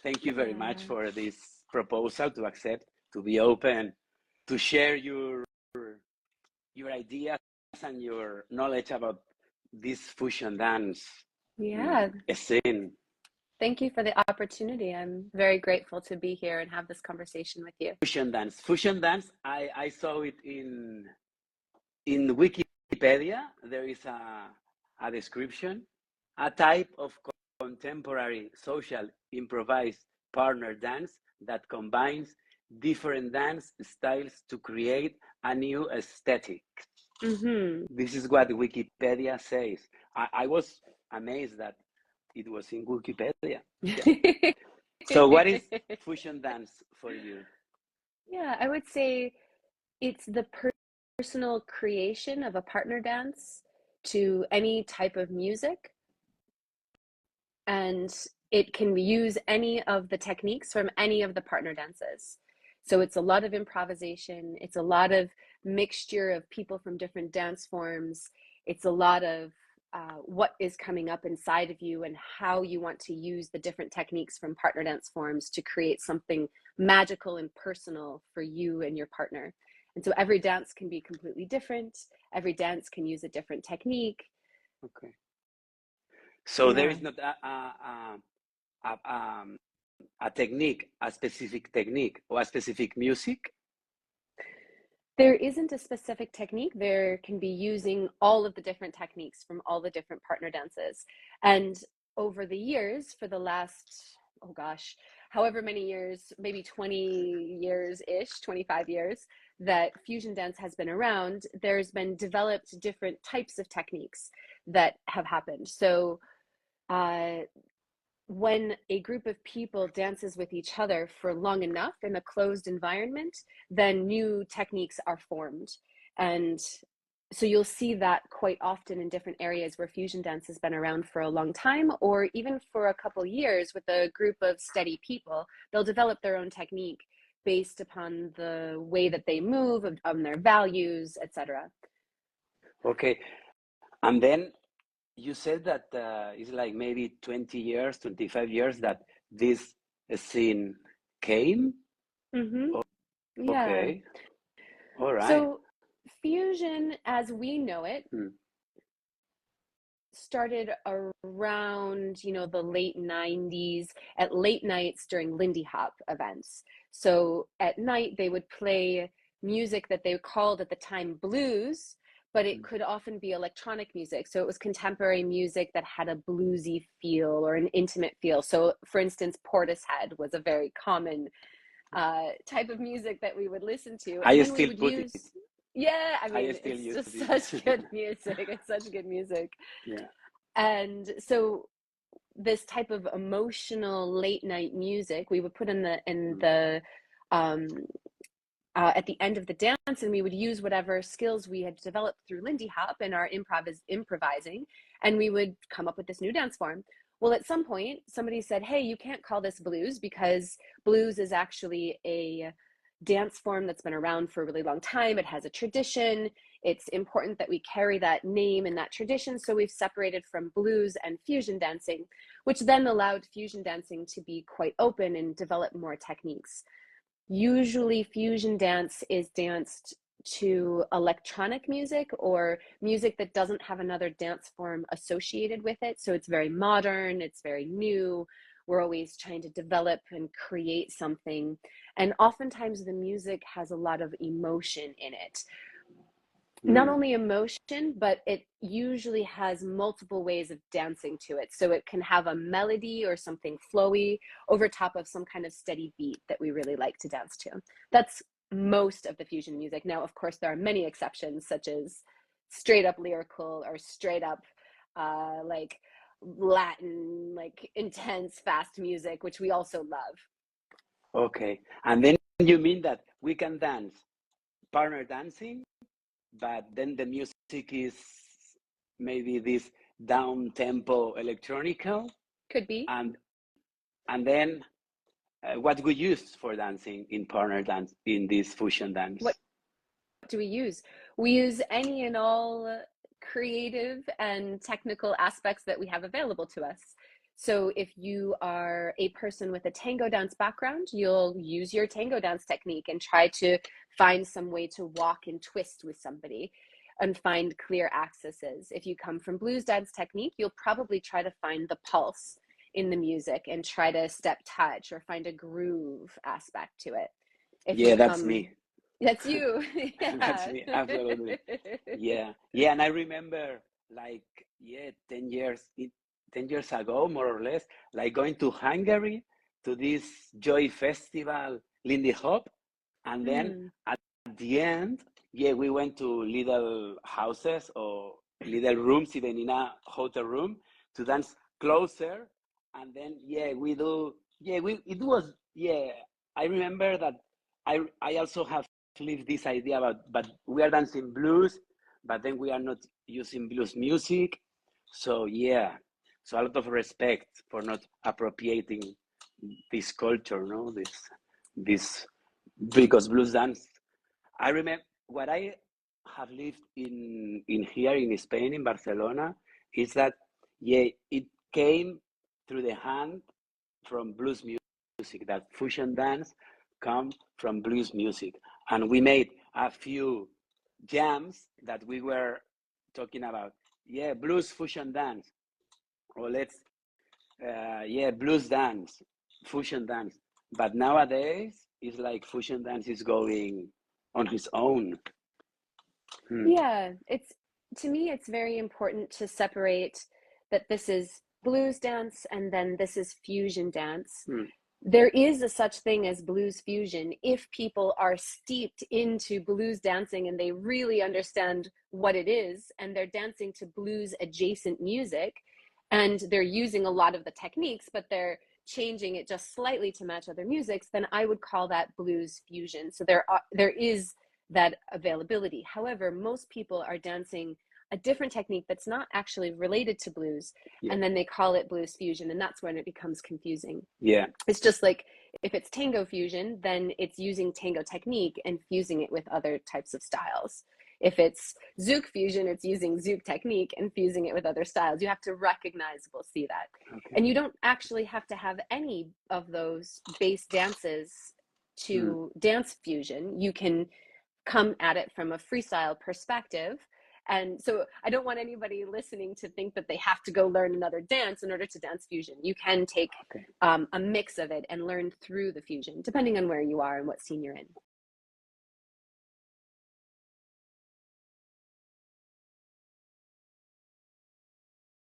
Thank you very much Yeah. for this proposal to accept, to be open, to share your ideas and your knowledge about this fusion dance Yeah. scene. Thank you for the opportunity. I'm very grateful to be here and have this conversation with you. Fusion dance. Fusion dance, I saw it in Wikipedia. There is a description, a type of contemporary social improvised partner dance that combines different dance styles to create a new aesthetic. Mm-hmm. This is what Wikipedia says. I was amazed that it was in Wikipedia. Yeah. So what is fusion dance for you? Yeah, I would say it's the personal creation of a partner dance to any type of music, and it can use any of the techniques from any of the partner dances. So it's a lot of improvisation, it's a lot of mixture of people from different dance forms, it's a lot of what is coming up inside of you and how you want to use the different techniques from partner dance forms to create something magical and personal for you and your partner. And so every dance can be completely different. Every dance can use a different technique. Okay. So there Yeah. is not a technique, a specific technique or a specific music. There isn't a specific technique. There can be using all of the different techniques from all the different partner dances. And over the years, for the last, oh gosh, however many years, maybe 20 years-ish, 25 years, that fusion dance has been around, there's been developed different types of techniques that have happened. So when a group of people dances with each other for long enough in a closed environment, then new techniques are formed. And so you'll see that quite often in different areas where fusion dance has been around for a long time, or even for a couple years with a group of steady people, they'll develop their own technique based upon the way that they move, on their values, etc. Okay. And then you said that it's like maybe 20 years, 25 years that this scene came. Mm-hmm. Yeah. Okay. All right. So fusion, as we know it, started around, the late 90s at late nights during Lindy Hop events. So at night they would play music that they called at the time blues, but it could often be electronic music. So it was contemporary music that had a bluesy feel or an intimate feel. So for instance, Portishead was a very common type of music that we would listen to. And I then we still would put it. use, yeah, I I mean, still it's use just it. such good music. It's such good music. Yeah. And so this type of emotional late night music we would put in the at the end of the dance, and we would use whatever skills we had developed through Lindy Hop and our improvising, and we would come up with this new dance form. Well, at some point, somebody said, "Hey, you can't call this blues because blues is actually a dance form that's been around for a really long time. It has a tradition. It's important that we carry that name and that tradition. So we've separated from blues and fusion dancing, which then allowed fusion dancing to be quite open and develop more techniques. Usually fusion dance is danced to electronic music or music that doesn't have another dance form associated with it. So it's very modern, it's very new. We're always trying to develop and create something. And oftentimes the music has a lot of emotion in it. Not only emotion, but it usually has multiple ways of dancing to it. So it can have a melody or something flowy over top of some kind of steady beat that we really like to dance to. That's most of the fusion music. Now, of course, there are many exceptions, such as straight up lyrical or straight up like Latin, like intense, fast music, which we also love. Okay. And then you mean that we can dance partner dancing, but then the music is maybe this down tempo electronical, Could be. and then what we use for dancing in partner dance in this fusion dance? What do we use? We use any and all creative and technical aspects that we have available to us. So if you are a person with a tango dance background, you'll use your tango dance technique and try to find some way to walk and twist with somebody and find clear accesses. If you come from blues dance technique, you'll probably try to find the pulse in the music and try to step touch or find a groove aspect to it. If you Yeah, that's come, me. that's you. That's Yeah. me, absolutely. Yeah, yeah, and I remember like, yeah, 10 years ago, more or less, like going to Hungary to this Joy Festival, Lindy Hop, and then Mm. at the end, yeah, we went to little houses or little rooms, even in a hotel room, to dance closer, and then yeah, we do, yeah, we it was, yeah, I remember that I also have lived this idea about, but we are dancing blues, but then we are not using blues music, so yeah, so a lot of respect for not appropriating this culture, no, this because blues dance. I remember what I have lived in here in Spain, in Barcelona, is that yeah, it came through the hand from blues music. That fusion dance come from blues music, and we made a few jams that we were talking about. Yeah, blues fusion dance, or let's yeah, blues dance, fusion dance. But nowadays, it's like fusion dance is going on his own. Hmm. Yeah, it's to me, it's very important to separate that this is blues dance and then this is fusion dance. Hmm. There is a such thing as blues fusion if people are steeped into blues dancing and they really understand what it is and they're dancing to blues adjacent music and they're using a lot of the techniques, but they're changing it just slightly to match other musics, then I would call that blues fusion. So there is that availability. However, most people are dancing a different technique that's not actually related to blues, Yeah, and then they call it blues fusion, and that's when it becomes confusing. yeah, It's just like if it's tango fusion, then it's using tango technique and fusing it with other types of styles. If it's zouk fusion, it's using zouk technique and fusing it with other styles. You have to recognize, we'll see that. okay. And you don't actually have to have any of those base dances Hmm. to dance fusion. You can come at it from a freestyle perspective. And so I don't want anybody listening to think that they have to go learn another dance in order to dance fusion. You can take Okay. a mix of it and learn through the fusion, depending on where you are and what scene you're in.